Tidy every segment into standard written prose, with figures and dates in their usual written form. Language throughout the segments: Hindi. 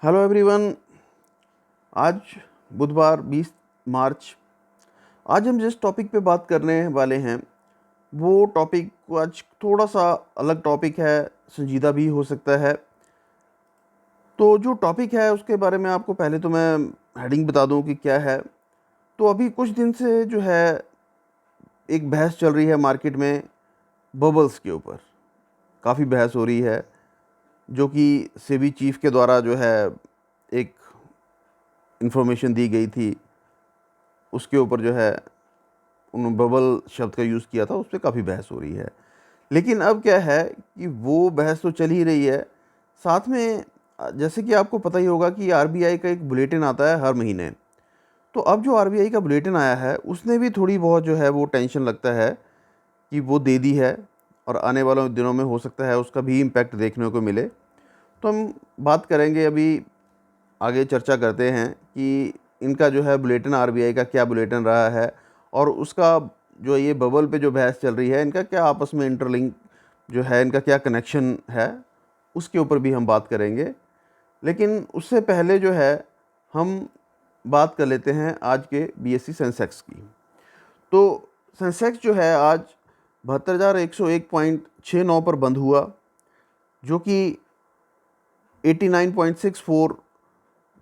Hello everyone. आज बुधवार 20 मार्च। आज हम जिस टॉपिक पे बात करने वाले हैं वो टॉपिक आज थोड़ा सा अलग टॉपिक है, संजीदा भी हो सकता है। तो जो टॉपिक है उसके बारे में आपको पहले तो मैं हेडिंग बता दूं कि क्या है। तो अभी कुछ दिन से जो है एक बहस चल रही है मार्केट में बबल्स के ऊपर। काफ़ी बहस हो रही है जो कि सेबी चीफ के द्वारा जो है एक इंफॉर्मेशन दी गई थी, उसके ऊपर जो है उन्होंने बबल शब्द का यूज़ किया था, उस पर काफ़ी बहस हो रही है। लेकिन अब क्या है कि वो बहस तो चल ही रही है, साथ में जैसे कि आपको पता ही होगा कि आरबीआई का एक बुलेटिन आता है हर महीने। तो अब जो आरबीआई का बुलेटिन आया है उसने भी थोड़ी बहुत जो है वो टेंशन लगता है कि वो दे दी है और आने वाले दिनों में हो सकता है उसका भी इम्पैक्ट देखने को मिले। तो हम बात करेंगे, अभी आगे चर्चा करते हैं कि इनका जो है बुलेटिन, आरबीआई का क्या बुलेटिन रहा है और उसका जो ये बबल पे जो बहस चल रही है इनका क्या आपस में इंटरलिंक जो है, इनका क्या कनेक्शन है, उसके ऊपर भी हम बात करेंगे। लेकिन उससे पहले जो है हम बात कर लेते हैं आज के बीएसई सेंसेक्स की। तो सेंसेक्स जो है आज 72,101.69 पर बंद हुआ, जो कि 89.64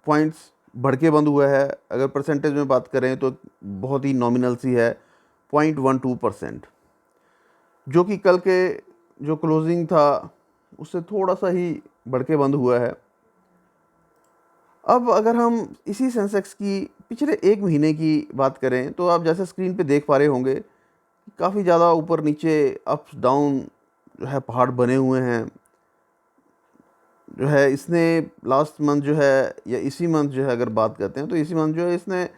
पॉइंट्स बढ़ के बंद हुआ है। अगर परसेंटेज में बात करें तो बहुत ही नॉमिनल सी है, 0.12%, जो कि कल के जो क्लोजिंग था उससे थोड़ा सा ही बढ़ के बंद हुआ है। अब अगर हम इसी सेंसेक्स की पिछले एक महीने की बात करें तो आप जैसे स्क्रीन पे देख पा रहे होंगे काफ़ी ज़्यादा ऊपर नीचे, अप्स डाउन जो है पहाड़ बने हुए हैं। जो है इसने लास्ट मंथ जो है या इसी मंथ जो है अगर बात करते हैं तो इसी मंथ जो है इसने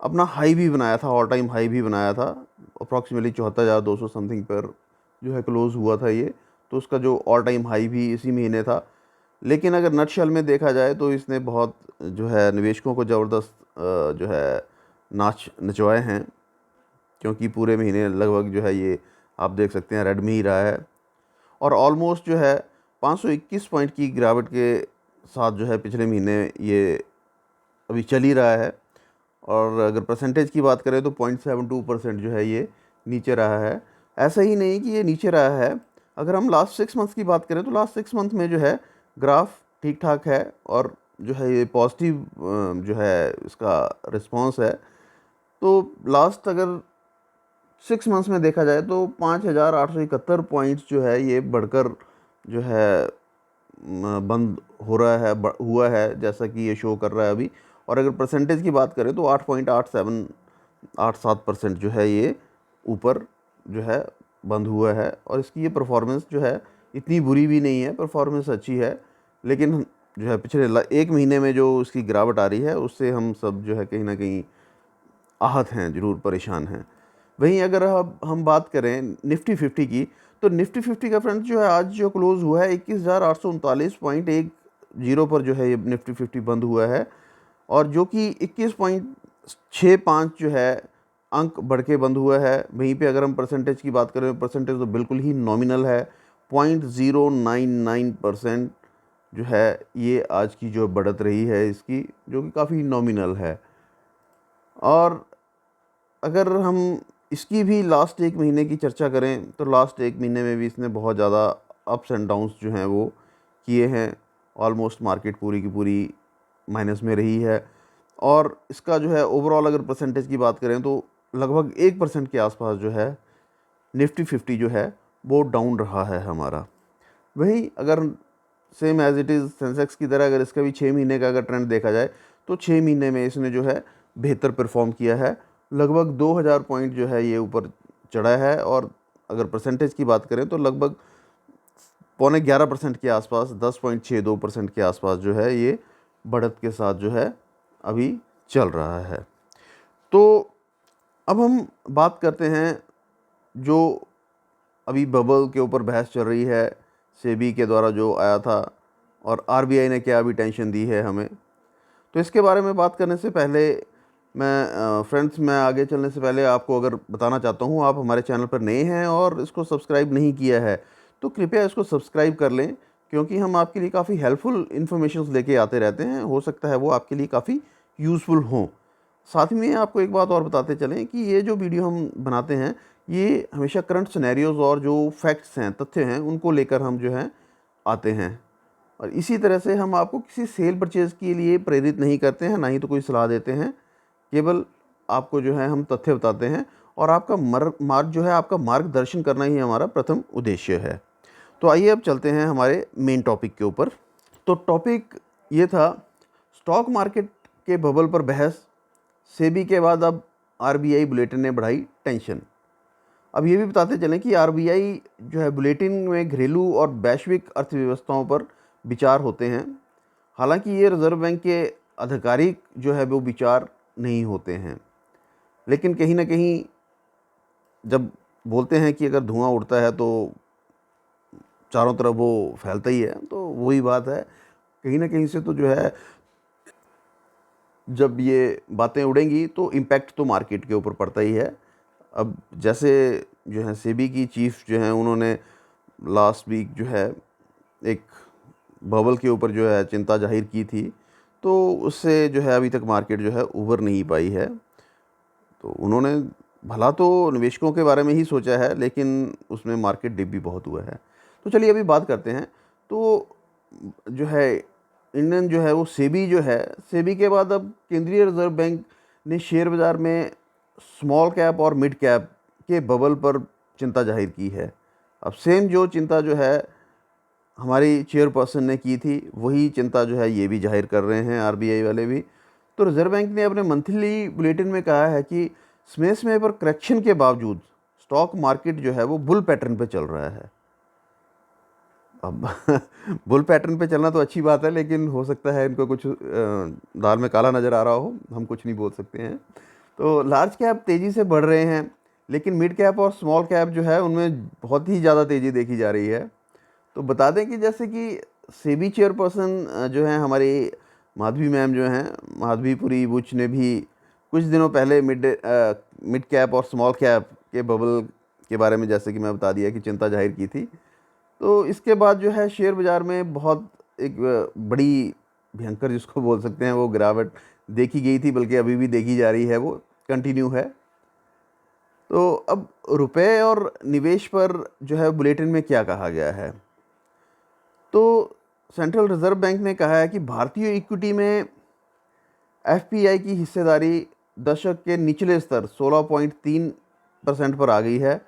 अपना हाई भी बनाया था, ऑल टाइम हाई भी बनाया था। अप्रॉक्सीमेटली 74,200 समथिंग पर जो है क्लोज़ हुआ था ये। तो उसका जो ऑल टाइम हाई भी इसी महीने था। लेकिन अगर नटशल में देखा जाए तो इसने बहुत जो है निवेशकों को ज़बरदस्त जो है नाच नचवाए हैं, क्योंकि पूरे महीने लगभग जो है ये आप देख सकते हैं रेड में ही रहा है और ऑलमोस्ट जो है 521 पॉइंट की गिरावट के साथ जो है पिछले महीने ये अभी चल ही रहा है। और अगर परसेंटेज की बात करें तो 0.72% जो है ये नीचे रहा है। ऐसा ही नहीं कि ये नीचे रहा है, अगर हम लास्ट 6 मंथ्स की बात करें तो लास्ट 6 मंथ में जो है ग्राफ ठीक ठाक है और जो है ये पॉजिटिव जो है इसका रिस्पांस है। तो लास्ट अगर 6 मंथ्स में देखा जाए तो 5,871 पॉइंट्स जो है ये बढ़कर जो है बंद हो रहा है, हुआ है, जैसा कि ये शो कर रहा है अभी। और अगर परसेंटेज की बात करें तो 8.87% जो है ये ऊपर जो है बंद हुआ है। और इसकी ये परफॉर्मेंस जो है इतनी बुरी भी नहीं है, परफॉर्मेंस अच्छी है। लेकिन जो है पिछले एक महीने में जो उसकी गिरावट आ रही है उससे हम सब जो है कहीं ना कहीं आहत हैं, ज़रूर परेशान हैं। वहीं अगर अब हम बात करें निफ्टी 50 की, तो निफ्टी 50 का फ्रेंड्स जो है आज जो क्लोज़ हुआ है 21,839.10 पर जो है ये निफ्टी 50 बंद हुआ है और जो कि 21.65 जो है अंक बढ़ के बंद हुआ है। वहीं पे अगर हम परसेंटेज की बात करें, परसेंटेज तो बिल्कुल ही नॉमिनल है, 0.099% जो है ये आज की जो बढ़त रही है इसकी, जो कि काफ़ी नॉमिनल है। और अगर हम इसकी भी लास्ट एक महीने की चर्चा करें तो लास्ट एक महीने में भी इसने बहुत ज़्यादा अप्स एंड डाउन्स जो हैं वो किए हैं। ऑलमोस्ट मार्केट पूरी की पूरी माइनस में रही है और इसका जो है ओवरऑल अगर परसेंटेज की बात करें तो लगभग 1% के आसपास जो है निफ्टी 50 जो है वो डाउन रहा है हमारा। वही अगर same as it is Sensex की तरह अगर इसका भी 6 महीने का अगर ट्रेंड देखा जाए तो 6 महीने में इसने जो है बेहतर परफॉर्म किया है, लगभग 2,000 पॉइंट जो है ये ऊपर चढ़ा है। और अगर परसेंटेज की बात करें तो लगभग 11.25% के आसपास, 10.62% के आसपास जो है ये बढ़त के साथ जो है अभी चल रहा है। तो अब हम बात करते हैं जो अभी बबल के ऊपर बहस चल रही है, सेबी के द्वारा जो आया था और आरबीआई ने क्या अभी टेंशन दी है हमें। तो इसके बारे में बात करने से पहले फ्रेंड्स, मैं आगे चलने से पहले आपको अगर बताना चाहता हूँ, आप हमारे चैनल पर नए हैं और इसको सब्सक्राइब नहीं किया है तो कृपया इसको सब्सक्राइब कर लें, क्योंकि हम आपके लिए काफ़ी हेल्पफुल इन्फॉर्मेशंस लेके आते रहते हैं। हो सकता है वो आपके लिए काफ़ी यूज़फुल हों। साथ में आपको एक बात और बताते चलें कि ये जो वीडियो हम बनाते हैं, ये हमेशा करंट सिनेरियोज़ और जो फैक्ट्स हैं, तथ्य हैं, उनको लेकर हम जो हैं आते हैं। और इसी तरह से हम आपको किसी सेल परचेज़ के लिए प्रेरित नहीं करते हैं, ना ही तो कोई सलाह देते हैं। केवल आपको जो है हम तथ्य बताते हैं और आपका मार्ग जो है, आपका मार्गदर्शन करना ही हमारा प्रथम उद्देश्य है। तो आइए अब चलते हैं हमारे मेन टॉपिक के ऊपर। तो टॉपिक ये था, स्टॉक मार्केट के बबल पर बहस, सेबी के बाद अब आरबीआई बुलेटिन ने बढ़ाई टेंशन। अब ये भी बताते चलें कि आरबीआई जो है बुलेटिन में घरेलू और वैश्विक अर्थव्यवस्थाओं पर विचार होते हैं। हालांकि ये रिज़र्व बैंक के आधिकारिक जो है वो विचार नहीं होते हैं, लेकिन कहीं ना कहीं जब बोलते हैं कि अगर धुआं उड़ता है तो चारों तरफ वो फैलता ही है, तो वही बात है। कहीं ना कहीं से तो जो है जब ये बातें उड़ेंगी तो इम्पैक्ट तो मार्केट के ऊपर पड़ता ही है। अब जैसे जो है सेबी की चीफ जो हैं, उन्होंने लास्ट वीक जो है एक बबल के ऊपर जो है चिंता जाहिर की थी, तो उससे जो है अभी तक मार्केट जो है उभर नहीं पाई है। तो उन्होंने भला तो निवेशकों के बारे में ही सोचा है, लेकिन उसमें मार्केट डिप भी बहुत हुआ है। तो चलिए अभी बात करते हैं। तो जो है इंडियन जो है वो सेबी जो है, सेबी के बाद अब केंद्रीय रिजर्व बैंक ने शेयर बाज़ार में स्मॉल कैप और मिड कैप के बबल पर चिंता जाहिर की है। अब सेम जो चिंता जो है हमारी चेयरपर्सन ने की थी, वही चिंता जो है ये भी जाहिर कर रहे हैं आरबीआई वाले भी। तो रिजर्व बैंक ने अपने मंथली बुलेटिन में कहा है कि समय पर करेक्शन के बावजूद स्टॉक मार्केट जो है वो बुल पैटर्न पे चल रहा है। अब बुल पैटर्न पे चलना तो अच्छी बात है, लेकिन हो सकता है इनको कुछ दाल में काला नज़र आ रहा हो, हम कुछ नहीं बोल सकते हैं। तो लार्ज कैप तेज़ी से बढ़ रहे हैं, लेकिन मिड कैप और स्मॉल कैप जो है उनमें बहुत ही ज़्यादा तेज़ी देखी जा रही है। तो बता दें कि जैसे कि सेबी चेयरपर्सन जो हैं हमारी माधवी मैम जो हैं, माधवीपुरी बुच ने भी कुछ दिनों पहले मिड कैप और स्मॉल कैप के बबल के बारे में जैसे कि मैं बता दिया कि चिंता जाहिर की थी। तो इसके बाद जो है शेयर बाज़ार में बहुत एक बड़ी भयंकर जिसको बोल सकते हैं वो गिरावट देखी गई थी, बल्कि अभी भी देखी जा रही है, वो कंटिन्यू है। तो अब रुपए और निवेश पर जो है बुलेटिन में क्या कहा गया है, तो सेंट्रल रिजर्व बैंक ने कहा है कि भारतीय इक्विटी में एफपीआई की हिस्सेदारी दशक के निचले स्तर 16.3% पर आ गई है,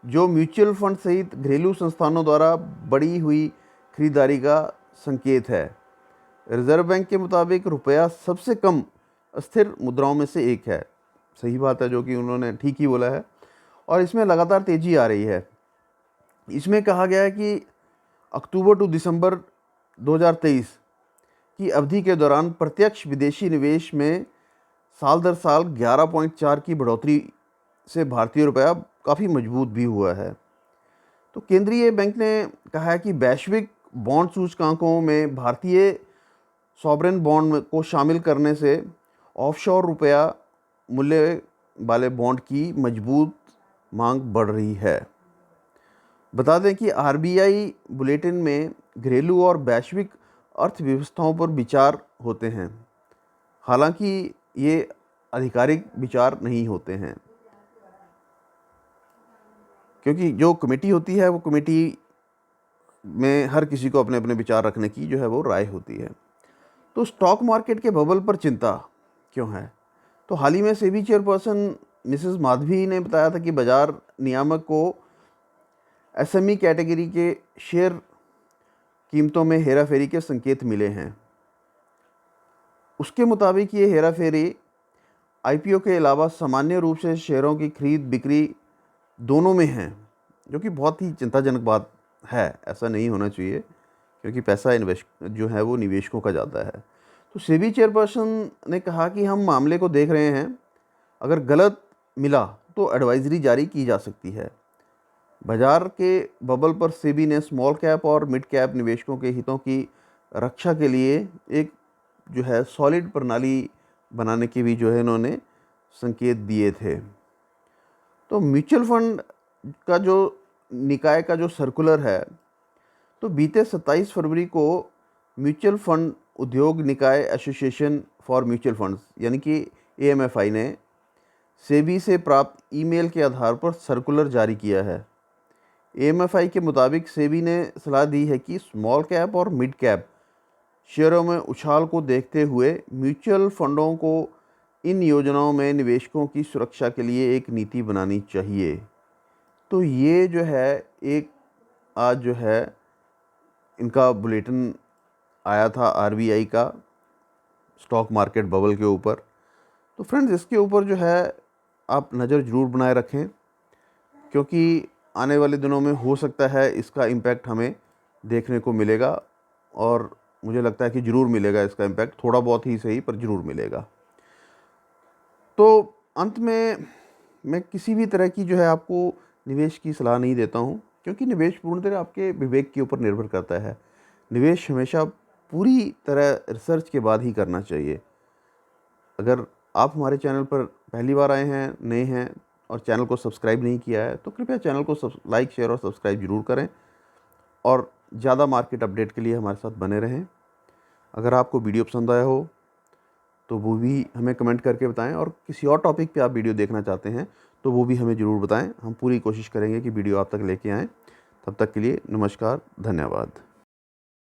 जो म्यूचुअल फंड सहित घरेलू संस्थानों द्वारा बढ़ी हुई खरीदारी का संकेत है। रिजर्व बैंक के मुताबिक रुपया सबसे कम अस्थिर मुद्राओं में से एक है। सही बात है, जो कि उन्होंने ठीक ही बोला है, और इसमें लगातार तेज़ी आ रही है। इसमें कहा गया है कि अक्टूबर टू दिसंबर 2023 की अवधि के दौरान प्रत्यक्ष विदेशी निवेश में साल दर साल 11.4 की बढ़ोतरी से भारतीय रुपया काफ़ी मजबूत भी हुआ है। तो केंद्रीय बैंक ने कहा है कि वैश्विक बॉन्ड सूचकांकों में भारतीय सॉवरेन बॉन्ड को शामिल करने से ऑफशोर रुपया मूल्य वाले बॉन्ड की मजबूत मांग बढ़ रही है। बता दें कि आरबीआई बुलेटिन में घरेलू और वैश्विक अर्थव्यवस्थाओं पर विचार होते हैं, हालांकि ये आधिकारिक विचार नहीं होते हैं, क्योंकि जो कमेटी होती है वो कमेटी में हर किसी को अपने अपने विचार रखने की जो है वो राय होती है। तो स्टॉक मार्केट के बबल पर चिंता क्यों है, तो हाल ही में सेबी चेयरपर्सन मिसेस माधवी ने बताया था कि बाजार नियामक को एसएमई कैटेगरी के शेयर कीमतों में हेराफेरी के संकेत मिले हैं। उसके मुताबिक ये हेराफेरी आईपीओ के अलावा सामान्य रूप से शेयरों की खरीद बिक्री दोनों में है, जो कि बहुत ही चिंताजनक बात है। ऐसा नहीं होना चाहिए, क्योंकि पैसा इन्वेस्ट जो है वो निवेशकों का जाता है। तो सेबी चेयरपर्सन ने कहा कि हम मामले को देख रहे हैं, अगर गलत मिला तो एडवाइजरी जारी की जा सकती है। बाजार के बबल पर सेबी ने स्मॉल कैप और मिड कैप निवेशकों के हितों की रक्षा के लिए एक जो है सॉलिड प्रणाली बनाने के भी जो है इन्होंने संकेत दिए थे। तो म्यूचुअल फंड का जो निकाय का जो सर्कुलर है, तो बीते 27 फरवरी को म्यूचुअल फंड उद्योग निकाय एसोसिएशन फॉर म्यूचुअल फंड्स यानी कि AMFI ने सेबी से प्राप्त ईमेल के आधार पर सर्कुलर जारी किया है। AMFI के मुताबिक सेबी ने सलाह दी है कि स्मॉल कैप और मिड कैप शेयरों में उछाल को देखते हुए म्यूचुअल फंडों को इन योजनाओं में निवेशकों की सुरक्षा के लिए एक नीति बनानी चाहिए। तो ये जो है एक आज जो है इनका बुलेटिन आया था RBI का स्टॉक मार्केट बबल के ऊपर। तो फ्रेंड्स, इसके ऊपर जो है आप नज़र ज़रूर बनाए रखें, क्योंकि आने वाले दिनों में हो सकता है इसका इम्पैक्ट हमें देखने को मिलेगा, और मुझे लगता है कि ज़रूर मिलेगा इसका इम्पैक्ट, थोड़ा बहुत ही सही पर ज़रूर मिलेगा। तो अंत में मैं किसी भी तरह की जो है आपको निवेश की सलाह नहीं देता हूँ, क्योंकि निवेश पूर्णतः आपके विवेक के ऊपर निर्भर करता है। निवेश हमेशा पूरी तरह रिसर्च के बाद ही करना चाहिए। अगर आप हमारे चैनल पर पहली बार आए हैं, नए हैं और चैनल को सब्सक्राइब नहीं किया है, तो कृपया चैनल को लाइक, शेयर और सब्सक्राइब ज़रूर करें और ज़्यादा मार्केट अपडेट के लिए हमारे साथ बने रहें। अगर आपको वीडियो पसंद आया हो तो वो भी हमें कमेंट करके बताएं, और किसी और टॉपिक पे आप वीडियो देखना चाहते हैं तो वो भी हमें ज़रूर बताएं। हम पूरी कोशिश करेंगे कि वीडियो आप तक लेके आएँ। तब तक के लिए नमस्कार, धन्यवाद।